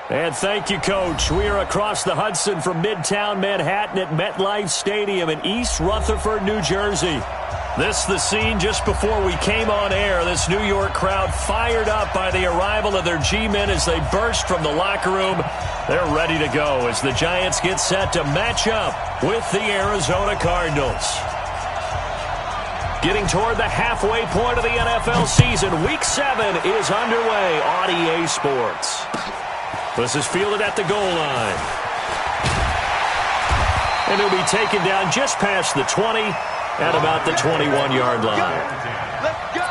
And thank you, Coach. We are across the Hudson from Midtown Manhattan at MetLife Stadium in East Rutherford, New Jersey. This the scene just before we came on air. This New York crowd fired up by the arrival of their G-men as they burst from the locker room. They're ready to go as the Giants get set to match up with the Arizona Cardinals. Getting toward the halfway point of the NFL season, Week 7 is underway on EA Sports. This is fielded at the goal line. And he'll be taken down just past the 20 at about the 21-yard line. Let's go!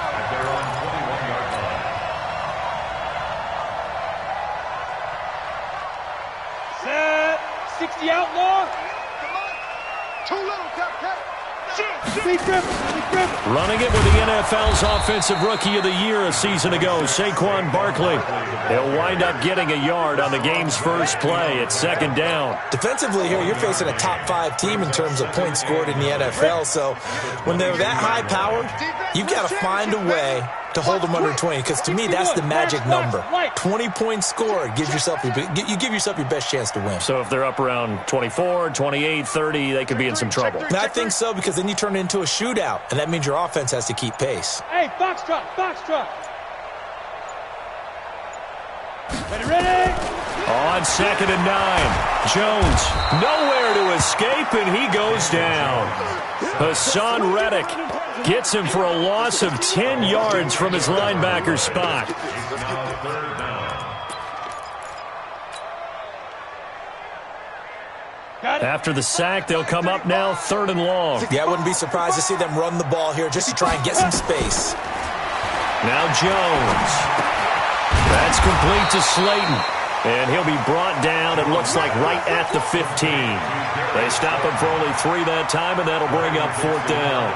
Set. 60 outlaw. Come on. Too little, Cap. Running it with the NFL's Offensive Rookie of the Year a season ago, Saquon Barkley. He'll wind up getting a yard on the game's first play at second down. Defensively here, you're facing a top-5 team in terms of points scored in the NFL, so when they're that high-powered, you've got to find a way to hold them under 20, because to me, that's the magic number. 20 points scored gives yourself you give yourself your best chance to win. So if they're up around 24, 28, 30, they could be in some trouble. And I think so, because then you turn it into a shootout, and that means your offense has to keep pace. Hey, box drop. Ready? On 2nd and 9, Jones nowhere to escape, and he goes down. Hassan Reddick gets him for a loss of 10 yards from his linebacker spot. After the sack, they'll come up now 3rd and long. Yeah, I wouldn't be surprised to see them run the ball here just to try and get some space. Now Jones. That's complete to Slayton. And he'll be brought down, it looks like, right at the 15. They stop him for only 3 that time, and that'll bring up 4th down.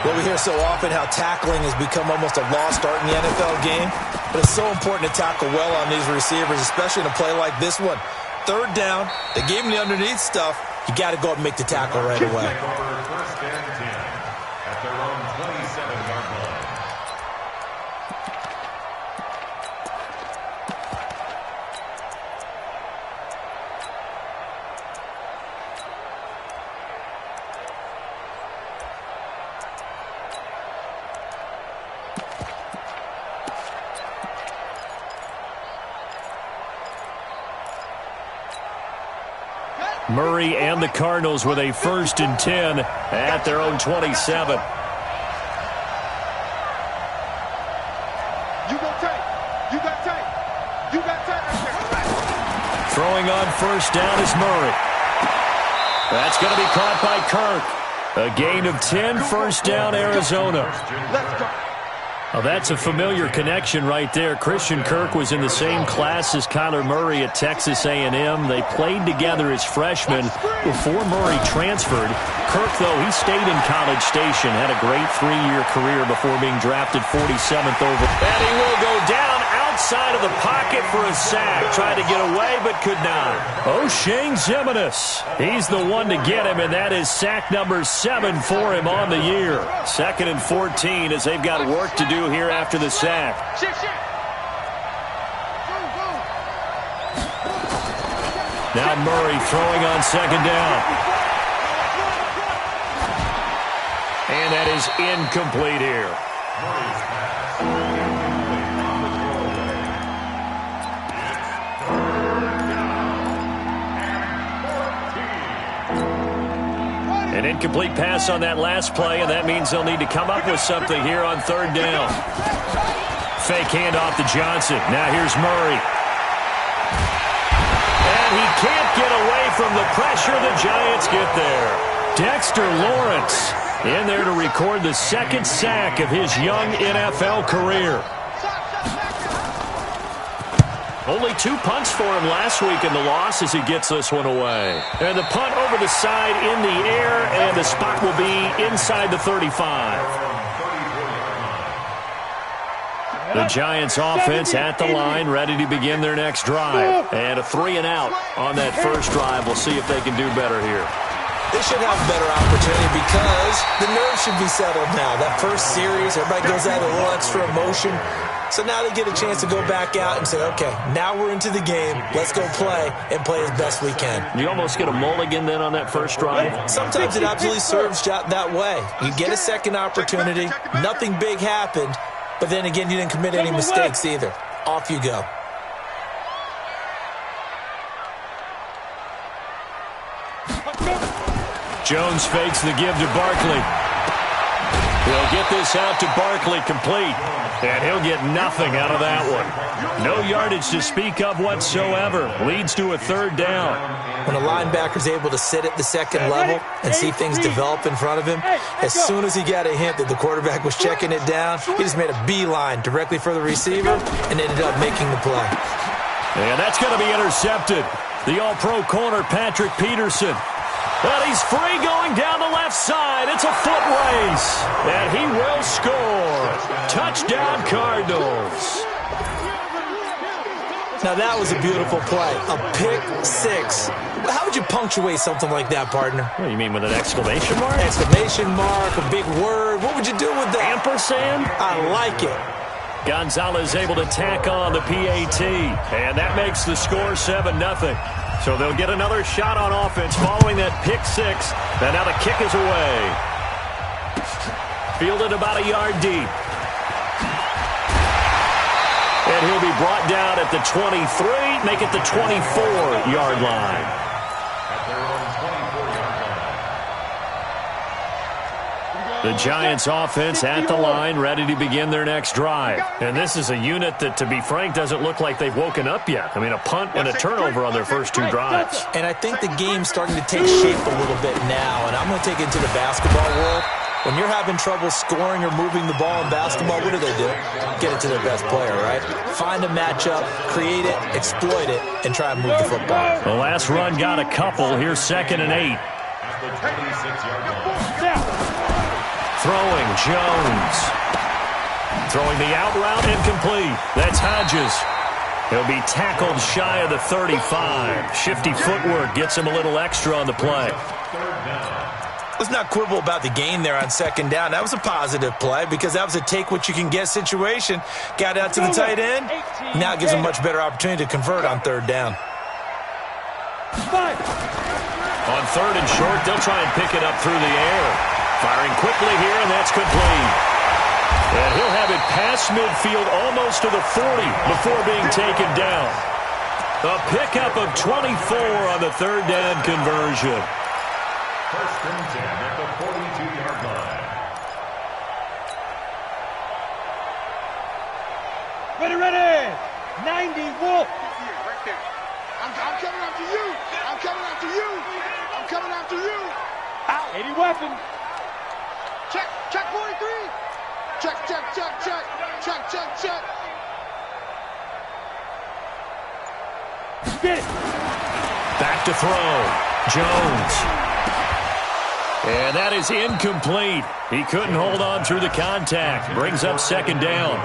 Well, we hear so often how tackling has become almost a lost art in the NFL game, but it's so important to tackle well on these receivers, especially in a play like this one. 3rd down, they gave him the underneath stuff. You got to go up and make the tackle right away. First and 10 at their own 27-yard line. Murray and the Cardinals with a 1st and 10 at their own 27. Throwing on 1st down is Murray. That's going to be caught by Kirk. A gain of 10, 1st down, Arizona. Let's go. Well, that's a familiar connection right there. Christian Kirk was in the same class as Kyler Murray at Texas A&M. They played together as freshmen before Murray transferred. Kirk, though, he stayed in College Station, had a great 3-year career before being drafted 47th over. And he will go down outside of the pocket for a sack. Tried to get away, but could not. O'Shane Ximines, he's the one to get him, and that is sack number 7 for him on the year. 2nd and 14 as they've got work to do here after the sack. Now Murray throwing on 2nd down. And that is incomplete here. An incomplete pass on that last play, and that means they'll need to come up with something here on 3rd down. Fake handoff to Johnson. Now here's Murray. And he can't get away from the pressure. The Giants get there. Dexter Lawrence in there to record the 2nd sack of his young NFL career. Only 2 punts for him last week in the loss as he gets this one away. And the punt over the side in the air, and the spot will be inside the 35. The Giants offense at the line, ready to begin their next drive. And a 3 and out on that first drive. We'll see if they can do better here. They should have a better opportunity because the nerves should be settled now. That first series, everybody goes out with a little extra emotion. So now they get a chance to go back out and say, okay, now we're into the game. Let's go play and play as best we can. You almost get a mulligan then on that first drive? Sometimes it absolutely serves that way. You get a second opportunity. Nothing big happened. But then again, you didn't commit any mistakes either. Off you go. Jones fakes the give to Barkley. He'll get this out to Barkley complete, and he'll get nothing out of that one. No yardage to speak of whatsoever. Leads to a third down. When a linebacker's able to sit at the second level and see things develop in front of him, as soon as he got a hint that the quarterback was checking it down, he just made a beeline directly for the receiver and ended up making the play. And that's going to be intercepted. The all-pro corner, Patrick Peterson. But he's free going down the left side. It's a foot race. And he will score. Touchdown, Cardinals. Now, that was a beautiful play. A pick six. How would you punctuate something like that, partner? What do you mean, with an exclamation mark? Exclamation mark, a big word. What would you do with that? Ampersand? I like it. Gonzalez able to tack on the PAT. And that makes the score 7-0. So they'll get another shot on offense following that pick six. And now the kick is away. Fielded about a yard deep. And he'll be brought down at the 23, make it the 24-yard line. At their own 24-yard line. The Giants offense at the line, ready to begin their next drive. And this is a unit that, to be frank, doesn't look like they've woken up yet. I mean, a punt and a turnover on their first two drives. And I think the game's starting to take shape a little bit now. And I'm going to take it to the basketball world. When you're having trouble scoring or moving the ball in basketball, what do? Get it to their best player, right? Find a matchup, create it, exploit it, and try and move the football. The last run got a couple. Here's 2nd and 8. At the 26-yard line. Throwing, Jones. Throwing the out route, incomplete. That's Hodges. He'll be tackled shy of the 35. Shifty footwork gets him a little extra on the play. Let's not quibble about the gain there on 2nd down. That was a positive play because that was a take-what-you-can-get situation. Got out to the tight end. Now it gives him a much better opportunity to convert on 3rd down. On 3rd and short, they'll try and pick it up through the air. Firing quickly here, and that's complete. And he'll have it past midfield almost to the 40 before being taken down. A pickup of 24 on the 3rd down conversion. 1st and 10 at the 42-yard line. Ready. 90 Wolf. Right there. I'm coming after you. I'm coming after you. I'm coming after you. Out. 80 weapon. Check 43. Check. Get it. Back to throw. Jones. And that is incomplete. He couldn't hold on through the contact. Brings up 2nd down.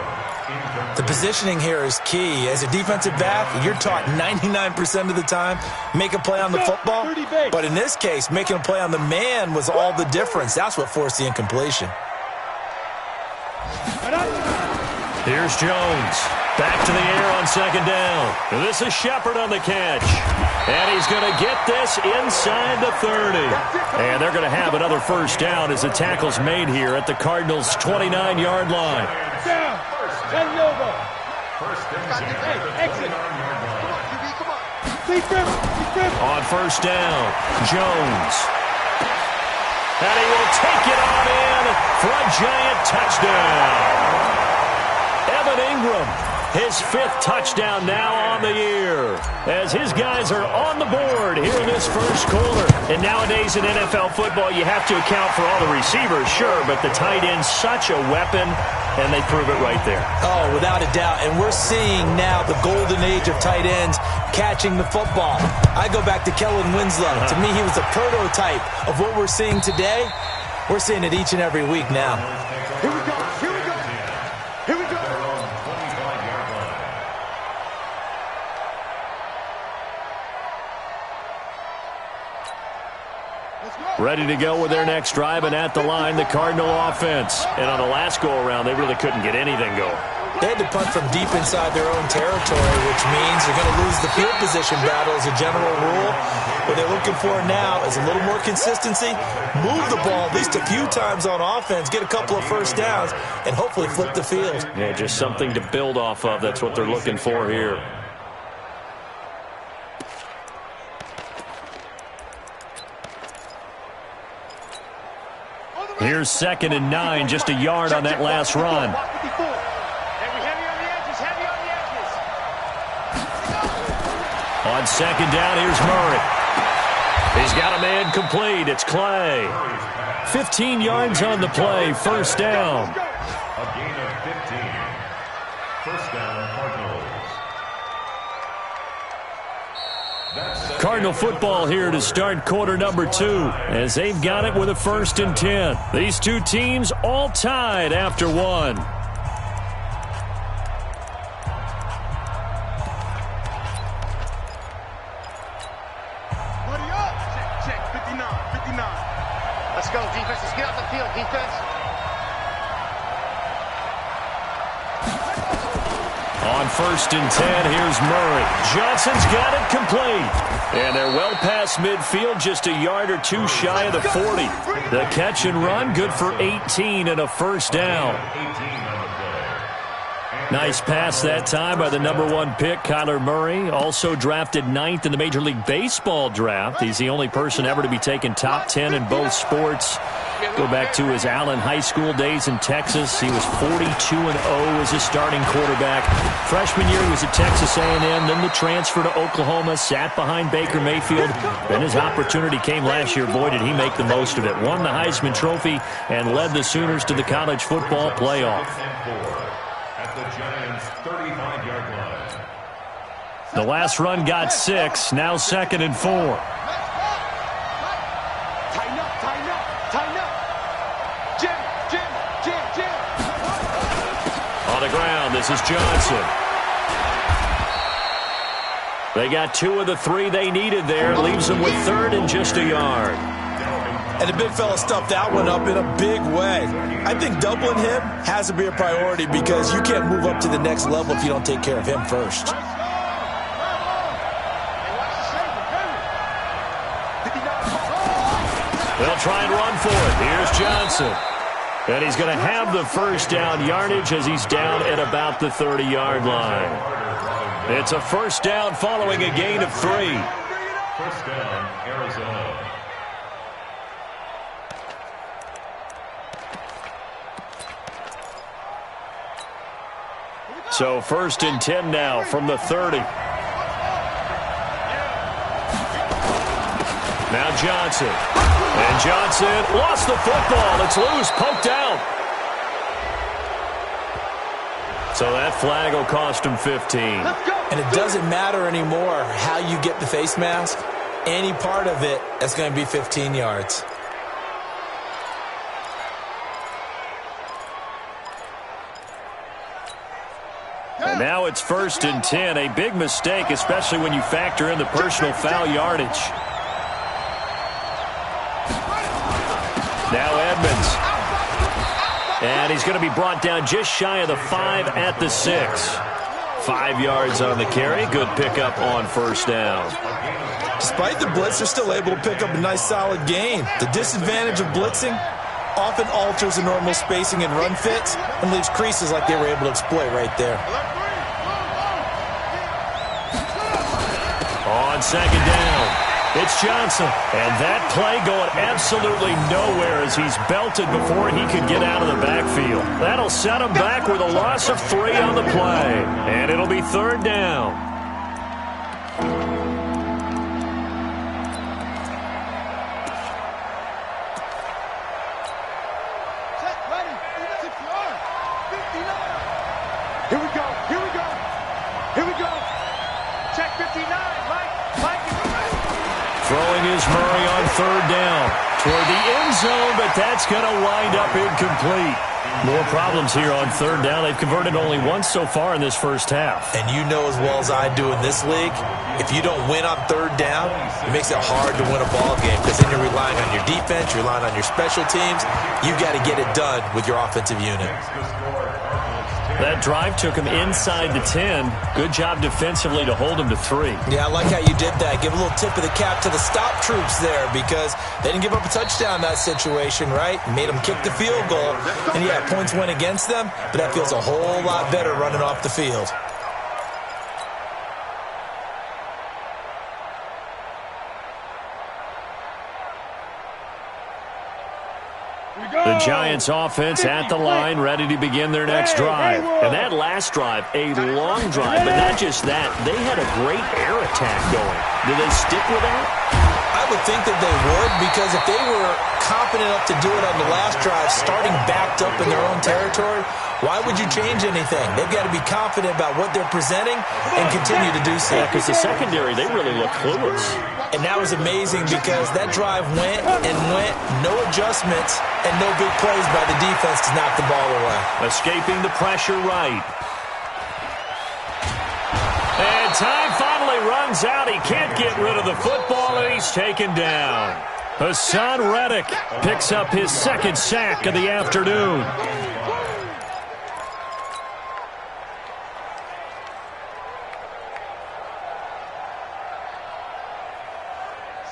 The positioning here is key. As a defensive back, you're taught 99% of the time, make a play on the football. But in this case, making a play on the man was all the difference. That's what forced the incompletion. Here's Jones. Back to the air on 2nd down. And this is Shepard on the catch. And he's going to get this inside the 30. And they're going to have another first down as the tackle's made here at the Cardinals' 29-yard line. Down. First and 10 at the 29-yard line. On 1st down, Jones. And he will take it on in for a giant touchdown. Evan Ingram, his 5th touchdown now on the year, as his guys are on the board here in this first quarter. And nowadays in NFL football, you have to account for all the receivers, sure, but the tight end's such a weapon, and they prove it right there. Oh, without a doubt. And we're seeing now the golden age of tight ends catching the football. I go back to Kellen Winslow. To me, he was a prototype of what we're seeing today. We're seeing it each and every week now. Here we go. Ready to go with their next drive, and at the line, the Cardinal offense. And on the last go-around, they really couldn't get anything going. They had to punt from deep inside their own territory, which means you're going to lose the field position battle as a general rule. What they're looking for now is a little more consistency, move the ball at least a few times on offense, get a couple of first downs, and hopefully flip the field. Yeah, just something to build off of. That's what they're looking for here. Here's 2nd and 9, just a yard on that last run. On 2nd down, here's Murray. He's got a man complete. It's Clay. 15 yards on the play, first down. A gain of 15. First down, Cardinals. Cardinal football here to start quarter number 2 as they've got it with a 1st and 10. These two teams all tied after 1. Check, 59. Let's go, defense. Let's get off the field, defense. On 1st and 10, here's Murray. Johnson's got it complete. And they're well past midfield, just a yard or two shy of the 40. The catch and run, good for 18 and a first down. Nice pass that time by the #1 pick, Kyler Murray. Also drafted 9th in the Major League Baseball draft. He's the only person ever to be taken top 10 in both sports. Go back to his Allen High School days in Texas. He was 42-0 as a starting quarterback. Freshman year, he was at Texas A&M. Then the transfer to Oklahoma, sat behind Baker Mayfield. Then his opportunity came last year. Boy, did he make the most of it. Won the Heisman Trophy and led the Sooners to the college football playoff. At the Giants' 35-yard line. The last run got 6. Now 2nd and 4. Tighten up. Jim. On the ground, this is Johnson. They got 2 of the 3 they needed there. Leaves them with 3rd and just a yard. And the big fella stuffed that one up in a big way. I think doubling him has to be a priority because you can't move up to the next level if you don't take care of him first. They'll try and run for it. Here's Johnson. And he's going to have the first down yardage as he's down at about the 30-yard line. It's a first down following a gain of 3. First down, Arizona. So 1st and 10 now from the 30. Now Johnson. And Johnson lost the football. It's loose, poked out. So that flag will cost him 15. And it doesn't matter anymore how you get the face mask. Any part of it, that's going to be 15 yards. And now it's 1st and 10. A big mistake, especially when you factor in the personal foul yardage. Now Edmonds. And he's going to be brought down just shy of the 5 at the 6. 5 yards on the carry. Good pickup on first down. Despite the blitz, they're still able to pick up a nice solid gain. The disadvantage of blitzing often alters the normal spacing and run fits and leaves creases like they were able to exploit right there. On 2nd down, it's Johnson. And that play going absolutely nowhere as he's belted before he could get out of the backfield. That'll set him back with a loss of 3 on the play. And it'll be 3rd down. Check 59, Mike. Throwing is Murray on 3rd down. Toward the end zone, but that's going to wind up incomplete. More problems here on 3rd down. They've converted only once so far in this first half. And you know as well as I do in this league, if you don't win on 3rd down, it makes it hard to win a ball game because then you're relying on your defense, you're relying on your special teams. You've got to get it done with your offensive unit. The score, Cardinals That drive took him inside the 10. Good job defensively to hold him to 3. Yeah, I like how you did that. Give a little tip of the cap to the stop troops there because they didn't give up a touchdown in that situation, right? Made them kick the field goal. And, yeah, points went against them, but that feels a whole lot better running off the field. The Giants offense at the line, ready to begin their next drive. And that last drive, a long drive, but not just that. They had a great air attack going. Do they stick with that? I would think that they would, because if they were confident enough to do it on the last drive, starting backed up in their own territory, why would you change anything? They've got to be confident about what they're presenting and continue to do so. Yeah, because the secondary, they really look clueless. And that was amazing because that drive went and went, no adjustments, and no big plays by the defense to knock the ball away. Escaping the pressure right. And time finally runs out. He can't get rid of the football, and he's taken down. Hassan Reddick picks up his second sack of the afternoon.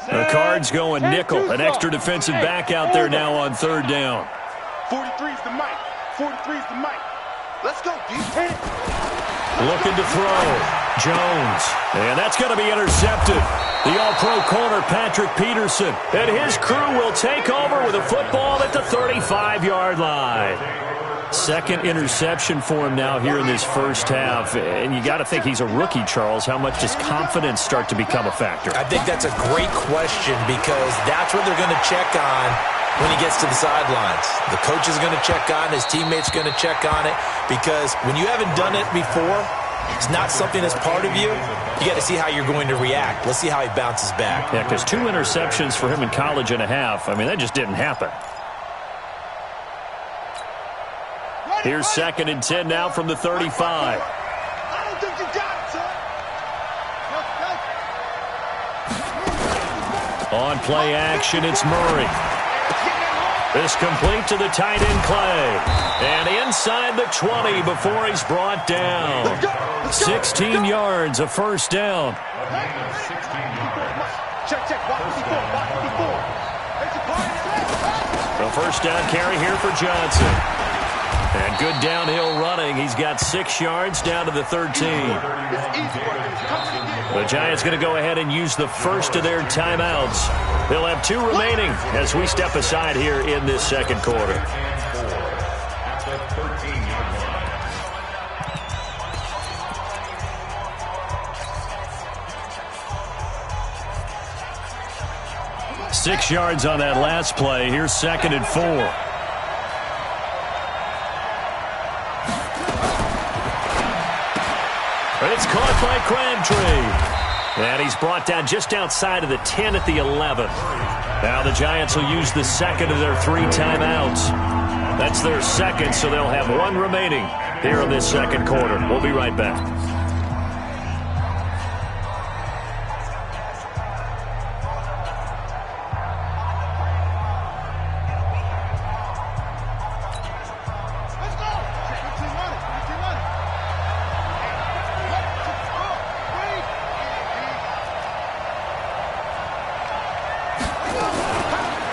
The Cards going nickel. An extra defensive back out there now on third down. 43's the mic. 43's the mic. Let's go, defense. Looking to throw. Jones. And that's going to be intercepted. The all-pro corner, Patrick Peterson. And his crew will take over with a football at the 35-yard line. Second interception for him now here in this first half. And you got to think he's a rookie, Charles. How much does confidence start to become a factor? I think that's a great question because that's what they're going to check on when he gets to the sidelines. The coach is going to check on, his teammates going to check on it, because when you haven't done it before, it's not something that's part of you. You got to see how you're going to react. Let's see how he bounces back. Yeah, because 2 interceptions for him in college and a half. I mean, that just didn't happen. Here's 2nd and 10 now from the 35. I don't think you got it, son. On play action, it's Murray. This complete to the tight end Clay. And inside the 20 before he's brought down. 16 yards, a first down. Check. The first down carry here for Johnson. And good downhill running. He's got 6 yards down to the 13. The Giants going to go ahead and use the first of their timeouts. They'll have 2 remaining as we step aside here in this second quarter. At the 13-yard line. 6 yards on that last play. Here's 2nd and 4. It's caught by Crabtree. And he's brought down just outside of the 10 at the 11. Now the Giants will use the second of their 3 timeouts. That's their second, so they'll have 1 remaining here in this second quarter. We'll be right back.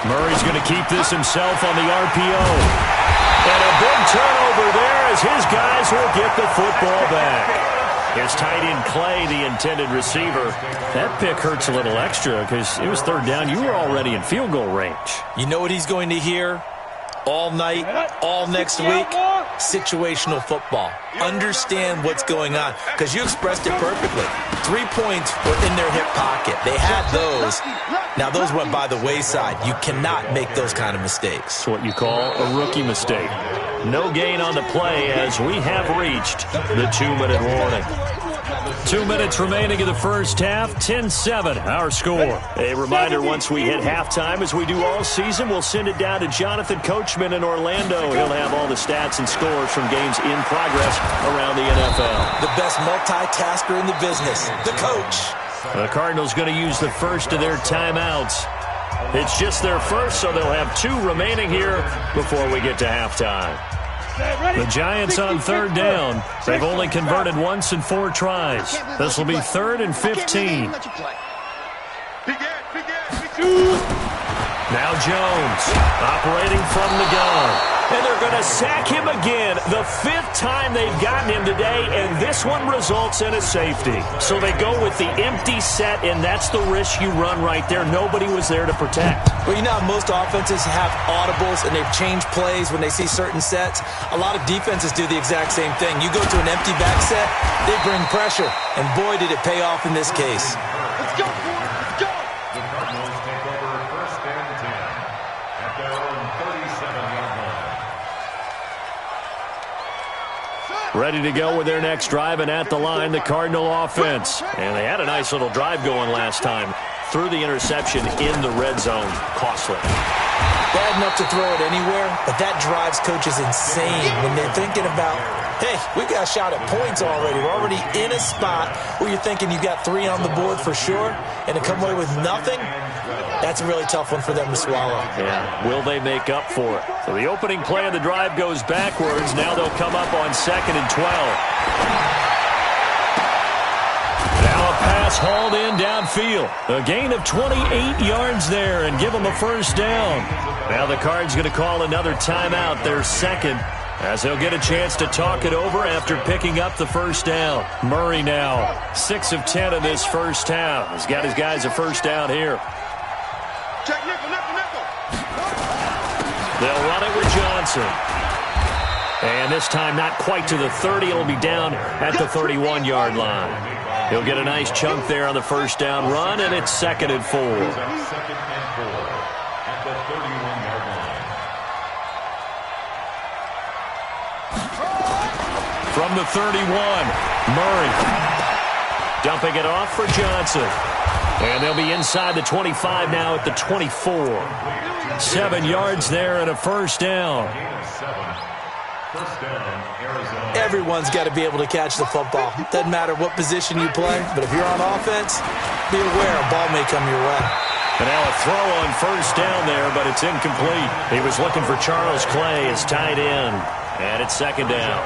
Murray's going to keep this himself on the RPO. And a big turnover there as his guys will get the football back. His tight end Clay, the intended receiver. That pick hurts a little extra because it was third down. You were already in field goal range. You know what he's going to hear all night, all next week? Situational football. Understand what's going on, because you expressed it perfectly. 3 points were in their hip pocket. They had those. Now, those went by the wayside. You cannot make those kind of mistakes. It's what you call a rookie mistake. No gain on the play as we have reached the 2-minute warning. 2 minutes remaining in the first half, 10-7, our score. A reminder, once we hit halftime, as we do all season, we'll send it down to Jonathan Coachman in Orlando. He'll have all the stats and scores from games in progress around the NFL. The best multitasker in the business, the coach. The Cardinals going to use the first of their timeouts. It's just their first, so they'll have 2 remaining here before we get to halftime. The Giants on third down. They've only converted once in 4 tries. This will be 3rd and 15. Now Jones, operating from the gun. And they're going to sack him again, the 5th time they've gotten him today, and this one results in a safety. So they go with the empty set, and that's the risk you run right there. Nobody was there to protect. Well, you know how most offenses have audibles, and they've changed plays when they see certain sets. A lot of defenses do the exact same thing. You go to an empty back set, they bring pressure, and boy, did it pay off in this case. Let's go, boy. Let's go. The Cardinals take over 1st and 10 at their own 37-yard line. Ready to go with their next drive, and at the line, the Cardinal offense. And they had a nice little drive going last time. Threw the interception in the red zone. Costly. Bad enough to throw it anywhere, but that drives coaches insane when they're thinking about, hey, we got a shot at points already. We're already in a spot where you're thinking you got 3 on the board for sure, and to come away with nothing, that's a really tough one for them to swallow. Yeah, will they make up for it? So the opening play of the drive goes backwards. Now they'll come up on 2nd and 12. Now a pass hauled in downfield. A gain of 28 yards there and give them a 1st down. Now the Cards going to call another timeout, their 2nd, as they'll get a chance to talk it over after picking up the 1st down. Murray now 6 of 10 in this 1st half. He's got his guys a 1st down here. Check nickel, nickel, nickel. They'll run it with Johnson. And this time not quite to the 30. It'll be down at the 31-yard line. He'll get a nice chunk there on the 1st down run, and it's 2nd and 4. 2nd and 4 at the 31-yard line. From the 31, Murray dumping it off for Johnson. And they'll be inside the 25 now at the 24. 7 yards there and a 1st down. 1st down, Arizona. Everyone's got to be able to catch the football. Doesn't matter what position you play, but if you're on offense, be aware a ball may come your way. And now a throw on 1st down there, but it's incomplete. He was looking for Charles Clay as tight end. And it's 2nd down.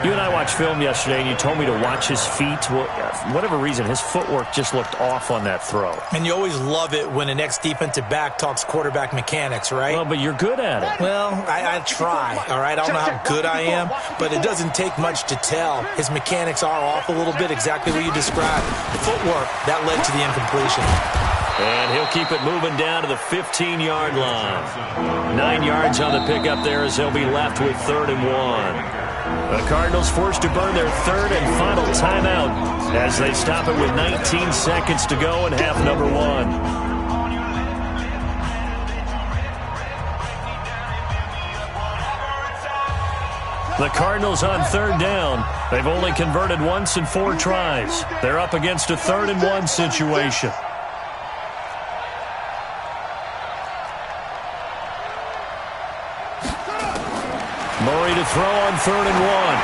You and I watched film yesterday, and you told me to watch his feet. Well, for whatever reason, his footwork just looked off on that throw. And you always love it when an ex-defensive back talks quarterback mechanics, right? Well, but you're good at it. Well, I try, all right? I don't know how good I am, but it doesn't take much to tell. His mechanics are off a little bit, exactly what you described. Footwork, that led to the incompletion. And he'll keep it moving down to the 15-yard line. 9 yards on the pickup there as they'll be left with 3rd and 1. The Cardinals forced to burn their 3rd and final timeout as they stop it with 19 seconds to go in half number 1. The Cardinals on 3rd down. They've only converted once in 4 tries. They're up against a 3rd and 1 situation. Murray to throw on 3rd and 1.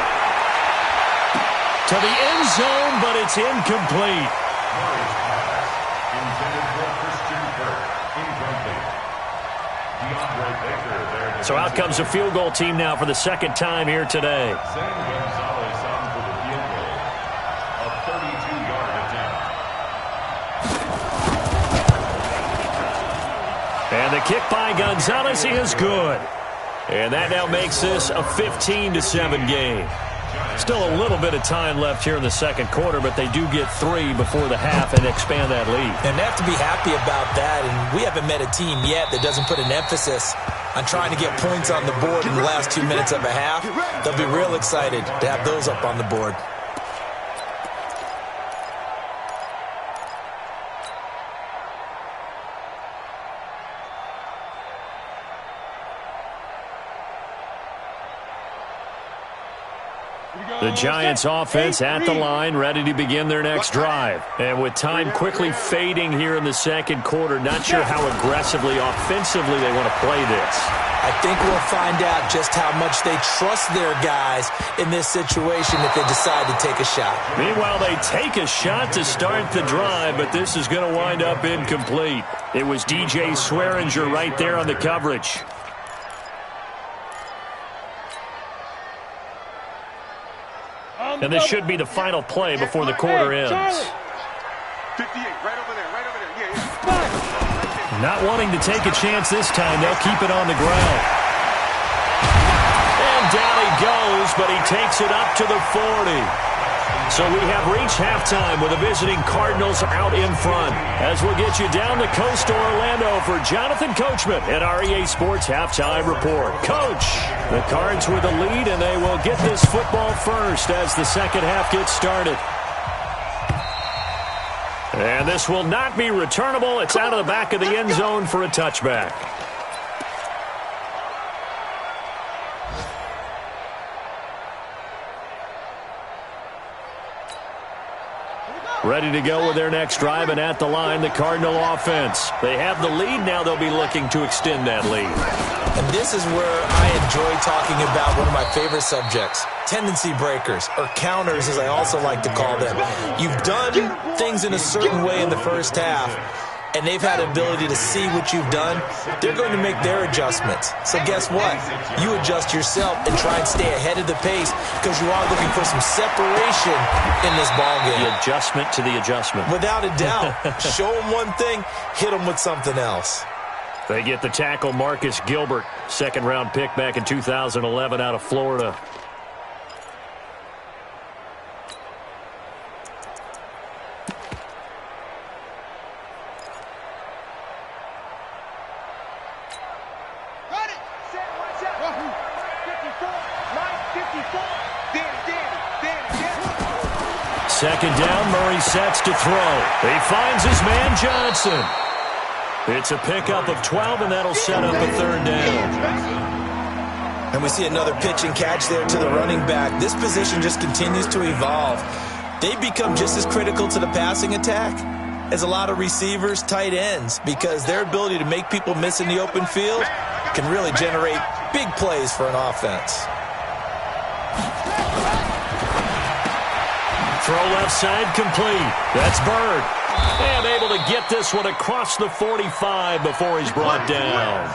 To the end zone, but it's incomplete. Murray's pass intended for Christian Kirk. Incomplete. DeAndre Baker there. So out comes the field goal team now for the 2nd time here today. Zane Gonzalez on for the field goal. A 32-yard attempt. And the kick by Gonzalez is good. And that now makes this a 15-7 game. Still a little bit of time left here in the 2nd quarter, but they do get 3 before the half and expand that lead. And they have to be happy about that, and we haven't met a team yet that doesn't put an emphasis on trying to get points on the board in the last 2 minutes of a half. They'll be real excited to have those up on the board. The Giants offense at the line, ready to begin their next drive. And with time quickly fading here in the 2nd quarter, not sure how aggressively, offensively they want to play this. I think we'll find out just how much they trust their guys in this situation if they decide to take a shot. Meanwhile, they take a shot to start the drive, but this is going to wind up incomplete. It was DJ Swearinger right there on the coverage. And this should be the final play before the quarter ends. 58, right over there, right over there. Yeah. Not wanting to take a chance this time, they'll keep it on the ground. And down he goes, but he takes it up to the 40. So we have reached halftime with the visiting Cardinals out in front. As we'll get you down the coast to Orlando for Jonathan Coachman at our EA Sports Halftime Report. Coach, the Cards with the lead, and they will get this football first as the second half gets started. And this will not be returnable. It's out of the back of the end zone for a touchback. Ready to go with their next drive, and at the line, the Cardinal offense. They have the lead. Now they'll be looking to extend that lead. And this is where I enjoy talking about one of my favorite subjects, tendency breakers, or counters as I also like to call them. You've done things in a certain way in the first half, and they've had the ability to see what you've done. They're going to make their adjustments. So guess what? You adjust yourself and try and stay ahead of the pace because you are looking for some separation in this ballgame. The adjustment to the adjustment. Without a doubt. Show them one thing, hit them with something else. They get the tackle, Marcus Gilbert, second-round pick back in 2011 out of Florida. Second down, Murray sets to throw. He finds his man Johnson. It's a pickup of 12, and that'll set up a third down. And we see another pitch and catch there to the running back. This position just continues to evolve. They become just as critical to the passing attack as a lot of receivers, tight ends, because their ability to make people miss in the open field can really generate big plays for an offense. Throw left side complete. That's Bird. And able to get this one across the 45 before he's brought down.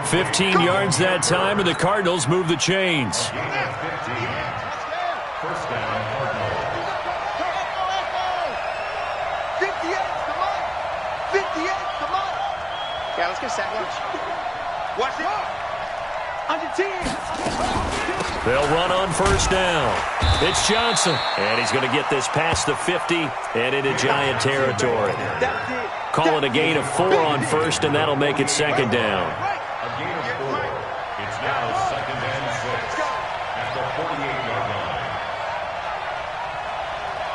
15 yards that time, and the Cardinals move the chains. First down, Cardinals. 58, come on. 58, come on. Yeah, let's get set. Watch it. Under 10. They'll run on first down. It's Johnson, and he's going to get this past the 50 and into Giant territory. Call it a gain of 4 on first, and that'll make it second down. A gain of 4. It's now second and 6 at the 48-yard line.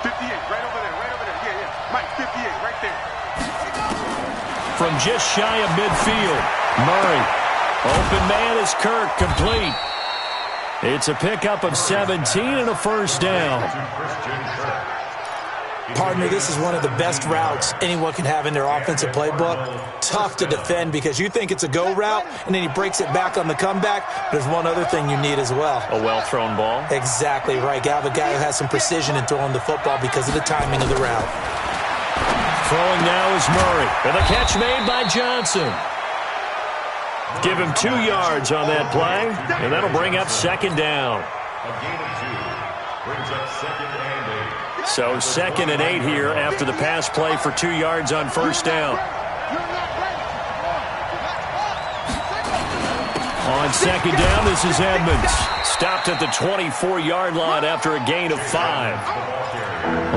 58, right over there. Yeah. Mike, 58, right there. From just shy of midfield, Murray. Open man is Kirk, complete. It's a pickup of 17 and a first down. Partner, this is one of the best routes anyone can have in their offensive playbook. Tough to defend because you think it's a go route, and then he breaks it back on the comeback. There's one other thing you need as well. A well-thrown ball. Exactly right. You have a guy who has some precision in throwing the football because of the timing of the route. Throwing now is Murray. And the catch made by Johnson. Give him 2 yards on that play, and that'll bring up second down. A gain of 2 brings up second and 8. So second and 8 here after the pass play for 2 yards on first down. On second down, this is Edmonds. Stopped at the 24-yard line after a gain of 5.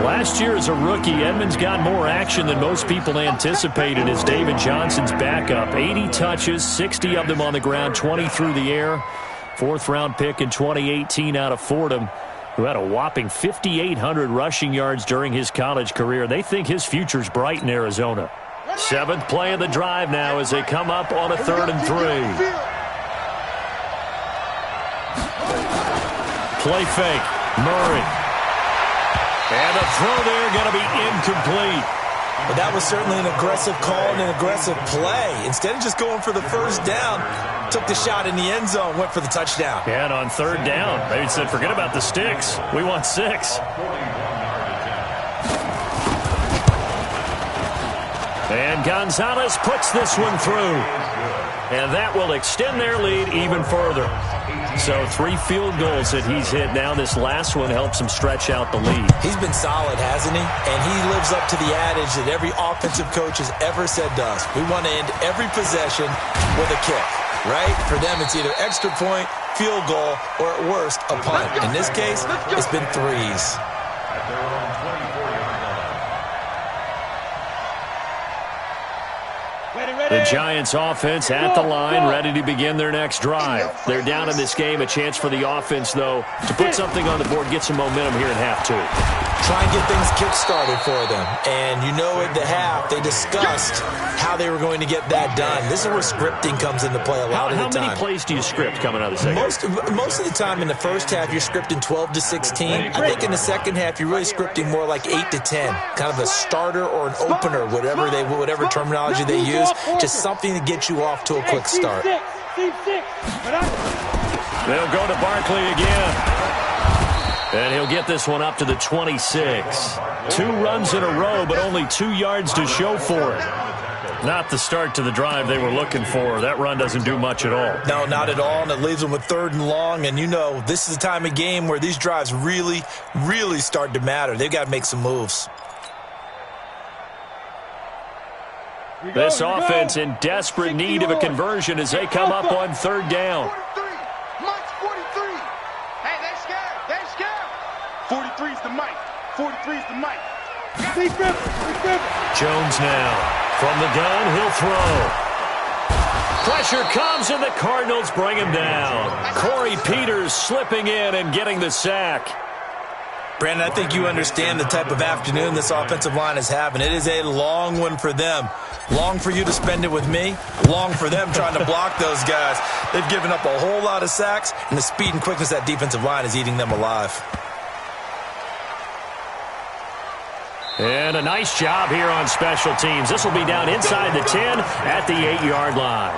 Last year as a rookie, Edmonds got more action than most people anticipated as David Johnson's backup. 80 touches, 60 of them on the ground, 20 through the air. 4th-round pick in 2018 out of Fordham, who had a whopping 5,800 rushing yards during his college career. They think his future's bright in Arizona. 7th play of the drive now as they come up on a 3rd and 3. Play fake. Murray. And the throw there going to be incomplete. But that was certainly an aggressive call and an aggressive play. Instead of just going for the first down, took the shot in the end zone, went for the touchdown. And on 3rd down, they said, forget about the sticks. We want 6. And Gonzalez puts this one through. And that will extend their lead even further. So 3 field goals that he's hit now. This last one helps him stretch out the lead. He's been solid, hasn't he? And he lives up to the adage that every offensive coach has ever said to us. We want to end every possession with a kick, right? For them, it's either extra point, field goal, or at worst, a punt. In this case, it's been threes. At their own 24-yard line. The Giants offense at the line, ready to begin their next drive. They're down in this game. A chance for the offense, though, to put something on the board, get some momentum here in half 2. Try and get things kick-started for them. And you know at the half, they discussed how they were going to get that done. This is where scripting comes into play a lot of the time. How many plays do you script coming out of the second half? Most of the time in the first half, you're scripting 12 to 16. I think in the second half, you're really scripting more like 8 to 10. Kind of a starter or an opener, whatever terminology they use. Just something to get you off to a quick start. They'll go to Barkley again. And he'll get this one up to the 26. 2 runs in a row, but only 2 yards to show for it. Not the start to the drive they were looking for. That run doesn't do much at all. No, not at all, and it leaves them with 3rd and long. And you know, this is the time of game where these drives really, really start to matter. They've got to make some moves. This offense in desperate need of a conversion as they come up on 3rd down. 43's the mic. 43's the mic. Jones now. From the gun, he'll throw. Pressure comes, and the Cardinals bring him down. Corey Peters slipping in and getting the sack. Brandon, I think you understand the type of afternoon this offensive line is having. It is a long one for them. Long for you to spend it with me. Long for them trying to block those guys. They've given up a whole lot of sacks, and the speed and quickness of that defensive line is eating them alive. And a nice job here on special teams. This will be down inside the 10 at the 8-yard line.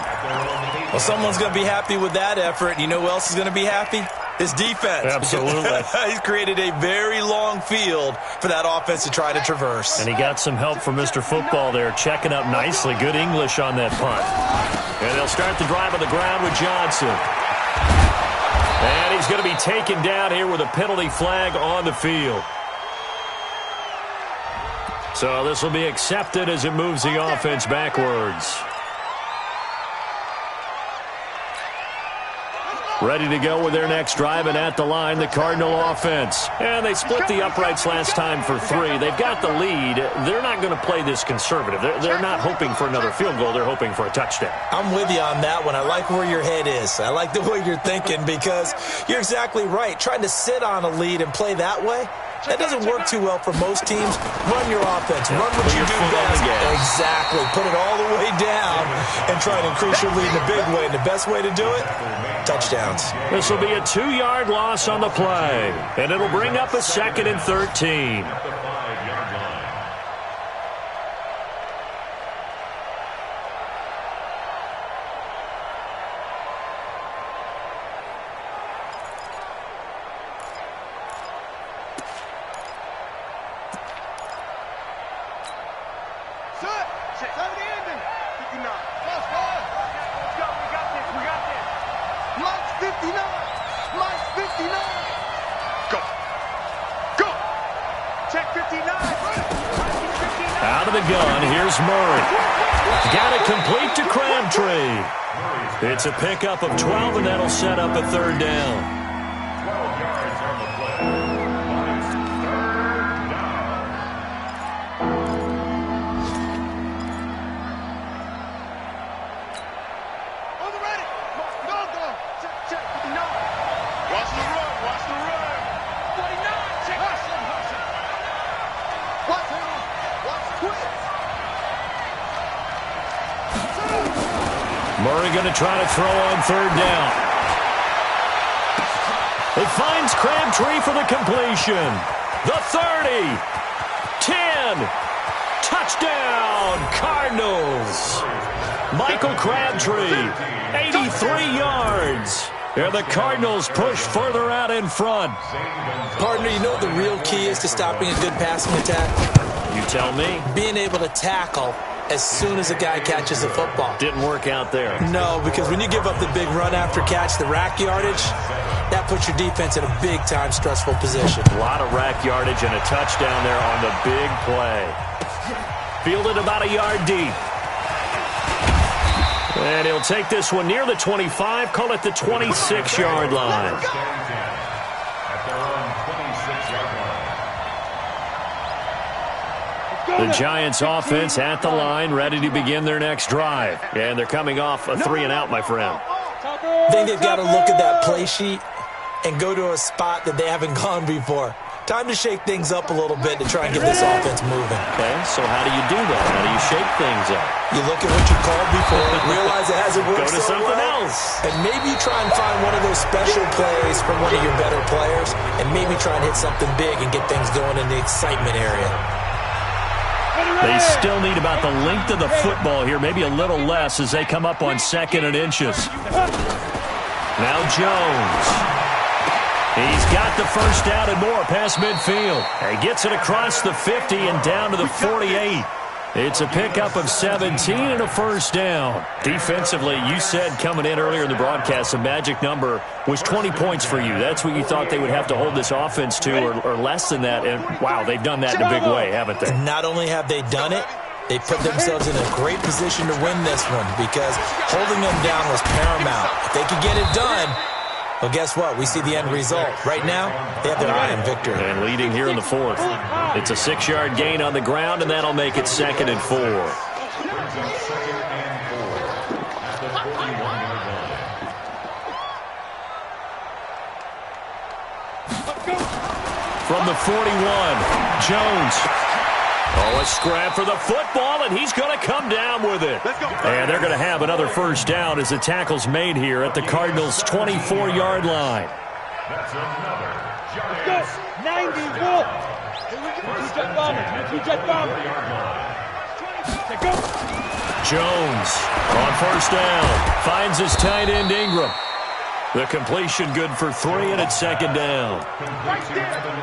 Well, someone's going to be happy with that effort. You know who else is going to be happy? His defense. Absolutely. He's created a very long field for that offense to try to traverse. And he got some help from Mr. Football there, checking up nicely. Good English on that punt. And they'll start the drive on the ground with Johnson. And he's going to be taken down here with a penalty flag on the field. So this will be accepted as it moves the offense backwards. Ready to go with their next drive, and at the line, the Cardinal offense. And they split the uprights last time for 3. They've got the lead. They're not going to play this conservative. They're not hoping for another field goal. They're hoping for a touchdown. I'm with you on that one. I like where your head is. I like the way you're thinking because you're exactly right. Trying to sit on a lead and play that way, that doesn't work too well for most teams. Run your offense. Run what you do best. Exactly. Put it all the way down and try to increase your lead in a big way. And the best way to do it, touchdowns. This will be a 2-yard loss on the play. And it'll bring up a 2nd and 13. Out of the gun, here's Murray. Got it complete to Crabtree. It's a pickup of 12, and that'll set up a 3rd down. 12 yards on the play. It's 3rd down. On the ready. Go. Check. 59. Watch the run. 49. Check. Hustle. Watch the quick. Murray going to try to throw on 3rd down. It finds Crabtree for the completion. The 30. 10. Touchdown, Cardinals. Michael Crabtree, 83 yards. And the Cardinals push further out in front. Partner, you know what the real key is to stopping a good passing attack? You tell me. Being able to tackle as soon as a guy catches the football. Didn't work out there. No, because when you give up the big run after catch, the rack yardage, that puts your defense in a big-time stressful position. A lot of rack yardage and a touchdown there on the big play. Fielded about a yard deep. And he'll take this one near the 25, call it the 26-yard line. The Giants offense at the line, ready to begin their next drive. And they're coming off a 3-and-out, my friend. I think they've got to look at that play sheet and go to a spot that they haven't gone before. Time to shake things up a little bit to try and get this offense moving. Okay, so how do you do that? How do you shake things up? You look at what you called before, realize it hasn't worked Go to so something well, else. and maybe try and find one of those special plays from one of your better players, and maybe try and hit something big and get things going in the excitement area. They still need about the length of the football here, maybe a little less as they come up on 2nd and inches. Now Jones. He's got the first down and more past midfield. And gets it across the 50 and down to the 48. It's a pickup of 17 and a first down. Defensively, you said coming in earlier in the broadcast, the magic number was 20 points for you. That's what you thought they would have to hold this offense to, or less than that. And, wow, they've done that in a big way, haven't they? And not only have they done it, they put themselves in a great position to win this one because holding them down was paramount. If they could get it done, well, guess what? We see the end result. Right now, they have their eye on victory. And leading here in the 4th. It's a 6-yard gain on the ground, and that'll make it 2nd and 4. From the 41, Jones. Oh, a scrap for the football, and he's going to come down with it. And they're going to have another first down as the tackle's made here at the Cardinals' 24-yard line. That's another. Let's go. 91. Two-jet bomber. Two-jet bomber. Go. Jones on first down. Finds his tight end, Ingram. The completion good for 3, and it's 2nd down.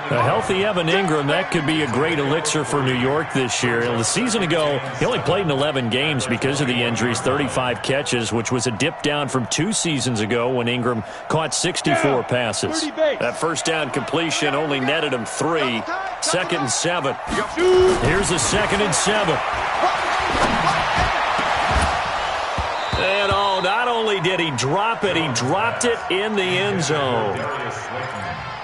A healthy Evan Ingram, that could be a great elixir for New York this year. The season ago, he only played in 11 games because of the injuries, 35 catches, which was a dip down from 2 seasons ago when Ingram caught 64 passes. That first down completion only netted him 3. 2nd and 7. Here's a 2nd and 7. And not only did he drop it, he dropped it in the end zone.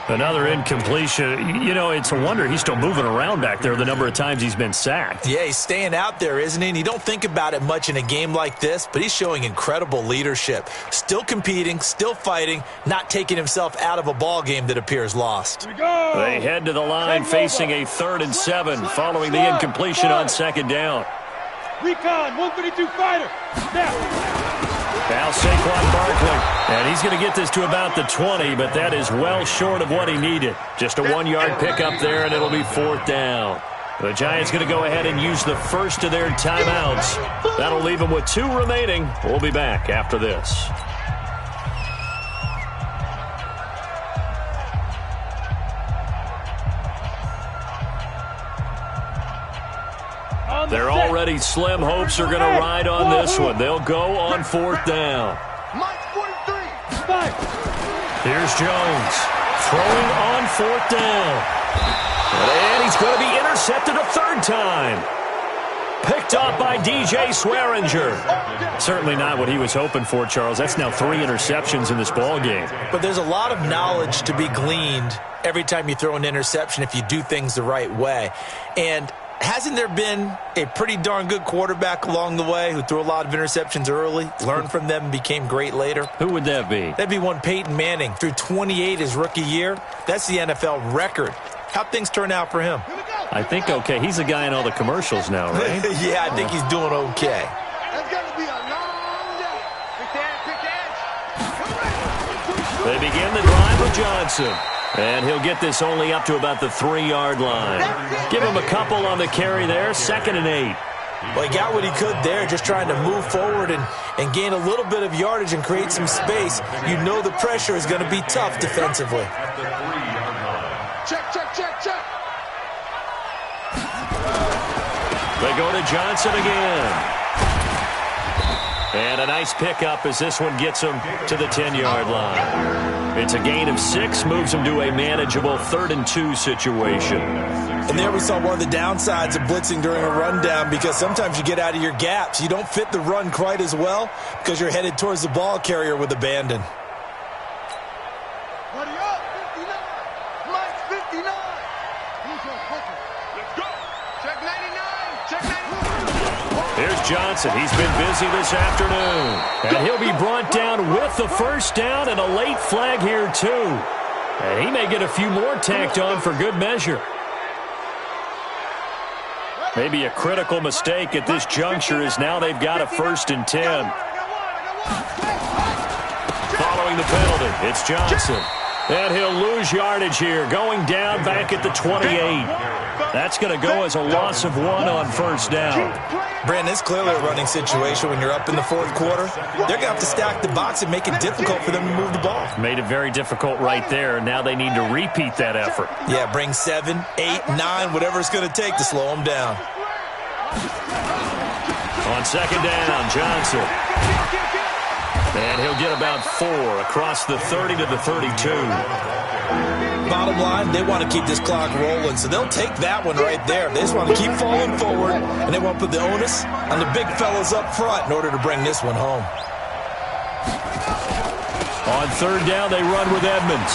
Another incompletion. You know, it's a wonder he's still moving around back there the number of times he's been sacked. Yeah, he's staying out there, isn't he? And you don't think about it much in a game like this, but he's showing incredible leadership. Still competing, still fighting, not taking himself out of a ball game that appears lost. They head to the line facing a 3rd and 7 following the incompletion on 2nd down. Recon, 132 fighter. Now Saquon Barkley, and he's going to get this to about the 20, but that is well short of what he needed. Just a 1-yard pickup there, and it'll be 4th down. The Giants going to go ahead and use the first of their timeouts. That'll leave them with 2 remaining. We'll be back after this. They're already slim hopes are going to ride on this one. They'll go on 4th down. Here's Jones throwing on 4th down. And he's going to be intercepted a 3rd time. Picked off by DJ Swearinger. Certainly not what he was hoping for, Charles. That's now 3 interceptions in this ball game. But there's a lot of knowledge to be gleaned every time you throw an interception if you do things the right way. And hasn't there been a pretty darn good quarterback along the way who threw a lot of interceptions early, learned from them, and became great later? Who would that be? That'd be one Peyton Manning. Threw 28 his rookie year. That's the NFL record. How'd things turn out for him? I think okay. He's a guy in all the commercials now, right? Yeah, I think he's doing okay. That's got to be a long day. They begin the drive with Johnson. And he'll get this only up to about the 3-yard line. Give him a couple on the carry there. 2nd and 8. Well, he got what he could there, just trying to move forward and gain a little bit of yardage and create some space. You know the pressure is going to be tough defensively. Check. They go to Johnson again. And a nice pickup as this one gets him to the 10-yard line. It's a gain of 6, moves him to a manageable 3rd-and-2 situation. And there we saw one of the downsides of blitzing during a rundown, because sometimes you get out of your gaps. You don't fit the run quite as well because you're headed towards the ball carrier with abandon. Buddy up, 59. Mike, 59. Let's go. Check 99. Check 99. Here's Johnson. He's been busy this afternoon. And he'll be brought down with the first down and a late flag here, too. And he may get a few more tacked on for good measure. Maybe a critical mistake at this juncture is now they've got a 1st and 10. Following the penalty, it's Johnson. And he'll lose yardage here, going down back at the 28. That's going to go as a loss of 1 on 1st down. Brandon, it's clearly a running situation when you're up in the 4th quarter. They're going to have to stack the box and make it difficult for them to move the ball. Made it very difficult right there. Now they need to repeat that effort. Yeah, bring 7, 8, 9, whatever it's going to take to slow them down. On 2nd down, Johnson. And he'll get about 4 across the 30 to the 32. Bottom line, they want to keep this clock rolling, so they'll take that one right there. They just want to keep falling forward, and they want to put the onus on the big fellas up front in order to bring this one home. On 3rd down, they run with Edmonds.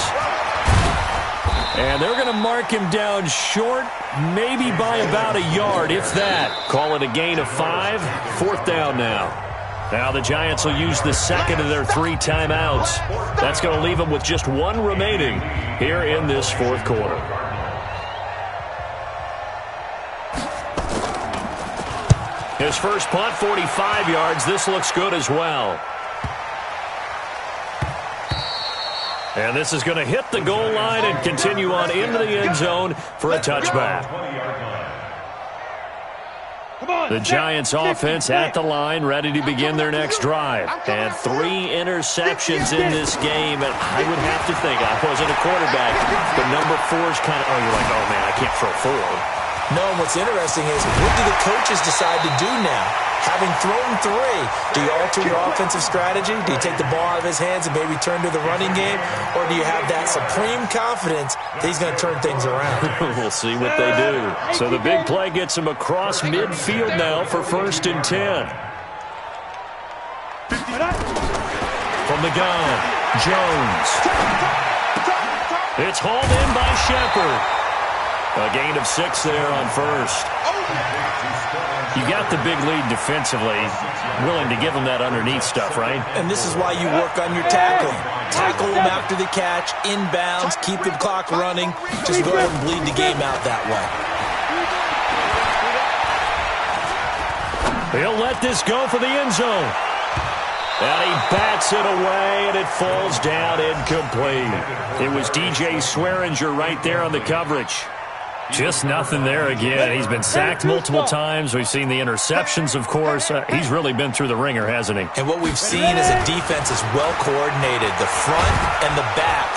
And they're going to mark him down short, maybe by about a yard, if that. Call it a gain of 5. 4th down now. Now the Giants will use the 2nd of their 3 timeouts. That's going to leave them with just 1 remaining here in this 4th quarter. His first punt, 45 yards. This looks good as well. And this is going to hit the goal line and continue on into the end zone for a touchback. The Giants offense at the line, ready to begin their next drive. And 3 interceptions in this game. And I would have to think, I wasn't a quarterback, but number 4 is kind of, oh, you're like, oh, man, I can't throw 4. No, and what's interesting is, what do the coaches decide to do now? Having thrown 3, do you alter your offensive strategy? Do you take the ball out of his hands and maybe turn to the running game? Or do you have that supreme confidence that he's going to turn things around? We'll see what they do. So the big play gets him across midfield now for 1st and 10. From the gun, Jones. It's hauled in by Shepard. A gain of 6 there on 1st. You got the big lead defensively, willing to give them that underneath stuff, right? And this is why you work on your tackling. Tackle them after the catch, inbounds, keep the clock running. Just go ahead and bleed the game out that way. He'll let this go for the end zone. And he bats it away, and it falls down incomplete. It was DJ Swearinger right there on the coverage. Just nothing there again. He's been sacked multiple times. We've seen the interceptions, of course. He's really been through the ringer, hasn't he? And what we've seen is a defense is well coordinated, the front and the back.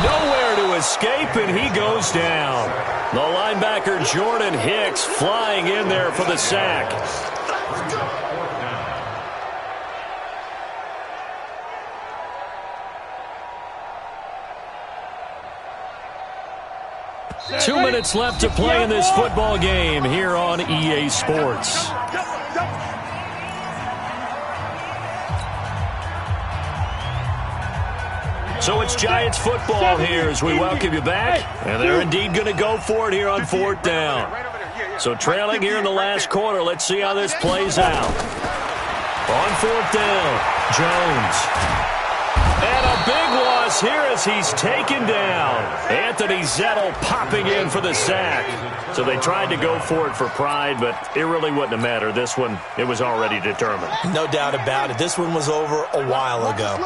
Nowhere to escape, and he goes down. The linebacker Jordan Hicks flying in there for the sack. Two minutes left to play in this football game here on EA Sports. So it's Giants football here as we welcome you back. And they're indeed going to go for it here on 4th down. So trailing here in the last quarter. Let's see how this plays out. On 4th down, Jones. And a big loss here as he's taken down. Anthony Zettel popping in for the sack. So they tried to go for it for pride, but it really wouldn't have mattered. This one, it was already determined. No doubt about it. This one was over a while ago.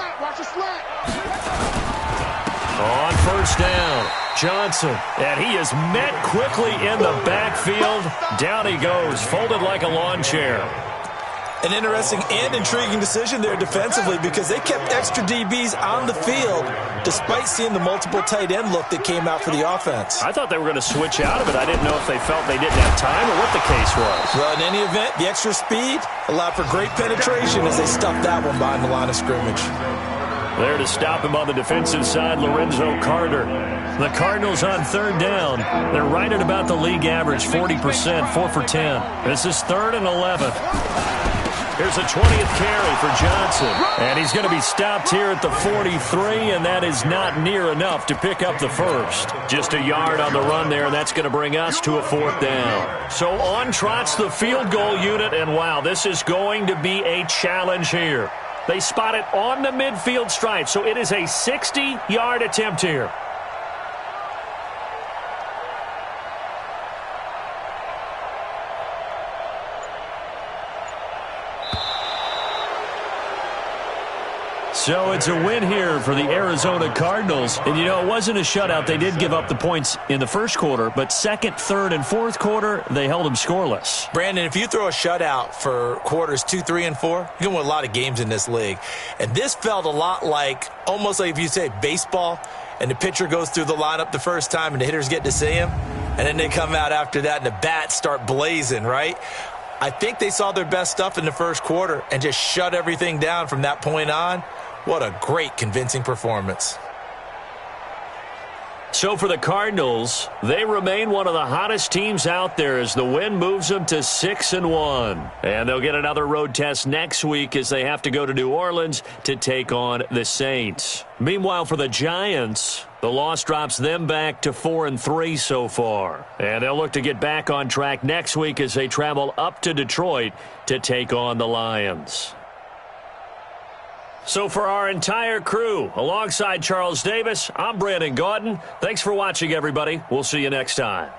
On 1st down, Johnson. And he is met quickly in the backfield. Down he goes, folded like a lawn chair. An interesting and intriguing decision there defensively because they kept extra DBs on the field despite seeing the multiple tight end look that came out for the offense. I thought they were going to switch out of it. I didn't know if they felt they didn't have time or what the case was. Well, in any event, the extra speed allowed for great penetration as they stuffed that one behind the line of scrimmage. There to stop him on the defensive side, Lorenzo Carter. The Cardinals on third down. They're right at about the league average, 40%, 4 for 10. This is 3rd and 11. Here's a 20th carry for Johnson. And he's going to be stopped here at the 43, and that is not near enough to pick up the first. Just a yard on the run there, and that's going to bring us to a 4th down. So on trots the field goal unit, and wow, this is going to be a challenge here. They spot it on the midfield stripe, so it is a 60-yard attempt here. So it's a win here for the Arizona Cardinals. And, you know, it wasn't a shutout. They did give up the points in the first quarter, but second, third, and fourth quarter, they held them scoreless. Brandon, if you throw a shutout for quarters 2, 3, and 4, you can win a lot of games in this league. And this felt a lot like, almost like if you say baseball, and the pitcher goes through the lineup the first time and the hitters get to see him, and then they come out after that and the bats start blazing, right? I think they saw their best stuff in the first quarter and just shut everything down from that point on. What a great, convincing performance. So for the Cardinals, they remain one of the hottest teams out there as the win moves them to 6-1. And they'll get another road test next week as they have to go to New Orleans to take on the Saints. Meanwhile, for the Giants, the loss drops them back to 4-3 so far. And they'll look to get back on track next week as they travel up to Detroit to take on the Lions. So for our entire crew, alongside Charles Davis, I'm Brandon Gaudin. Thanks for watching, everybody. We'll see you next time.